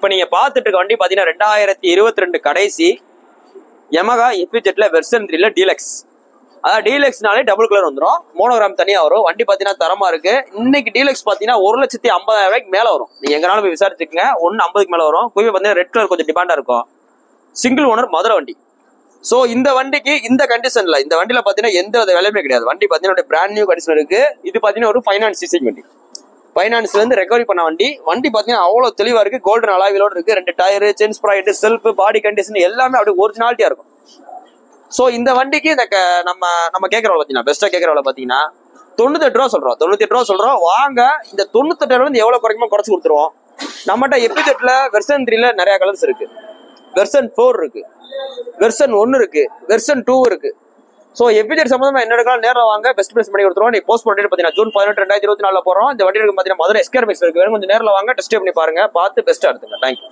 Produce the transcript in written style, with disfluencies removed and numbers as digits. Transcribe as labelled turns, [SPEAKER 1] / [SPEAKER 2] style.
[SPEAKER 1] இப்போ நீங்க பார்த்துட்டு இருக்க வண்டி பாத்தீங்கன்னா 2022 கடைசி யமகா எஃப்ஜெட்ல வெர்சன் 3ல டீலக்ஸ். அதாவது டீலக்ஸ்னாலே டபுள் கலர் வந்துடும், மோனோகிராம் தனியா வரும். வண்டி பாத்தீங்கன்னா தரமா இருக்கு. இன்னைக்கு டீலக்ஸ் பாத்தீங்கன்னா 1,50,000 மேல வரும். நீங்க எங்கனாலும் போய் விசாரிச்சுக்கங்க, 1,50,000 மேல வரும். குவி பாத்தீங்கன்னா ரெட் கலர் கொஞ்சம் டிமாண்டா இருக்கும். சிங்கிள் ஓனர் மதுரை வண்டி. சோ இந்த வண்டிக்கு இந்த கண்டிஷன்ல இந்த வண்டியில பாத்தீங்கன்னா எந்த வித விலையுமே கிடையாது. வண்டி பாத்தீங்கன்னா பிராண்ட் நியூ கண்டிஷன் இருக்கு. இது பாத்தீங்கன்னா ஒரு ஃபைனான்ஸ் சீசிங் வண்டி, ஃபைனான்ஸ்ல இருந்து ரெக்கவரி பண்ண வண்டி. வண்டி பாத்தீங்கன்னா அவ்வளவு தெளிவா இருக்கு. கோல்டன் அலாய்விலோட இருக்கு. 2 tyre, chain sprocket, self, body condition எல்லாமே அப்படியே ஒரிஜினாலிட்டியா இருக்கும். சோ இந்த வண்டிக்கு இந்த நம்ம கேட்கற பாத்தீங்கன்னா பெஸ்டா கேட்கற பாத்தீங்கன்னா 98 ரூபா சொல்றோம். 98 ரூபா சொல்றோம். வாங்க இந்த 98 வந்து எவ்வளவு குறைக்குமோ குறைச்சு கொடுத்துருவோம். நம்மகிட்ட எஃப்ஜெட்ல வெர்சன் 3ல நிறைய கலர்ஸ் இருக்கு. வெர்சன் 4 இருக்கு, வெர்சன் 1 இருக்கு, வெர்சன் 2 இருக்கு. சோ எஃப்ஜெட் சம்பந்தமா என்ன எடுக்கலாம் நேரில் வாங்க, பெஸ்ட் பிரைஸ் பண்ணி கொடுத்துருவோம். நீ போஸ்ட் பண்ணிட்டு பாத்தீங்கன்னா ஜூன் 18, 2024 போறோம். இந்த வண்டி பாத்தீங்கன்னா மதுரை எஸ்கேர் மிக்ஸ் இருக்கு. வேணும் கொஞ்சம் நேரில் வாங்க, டெஸ்ட் பண்ணி பாருங்க, பார்த்து பெஸ்டா எடுத்துங்க. தேங்க்யூ.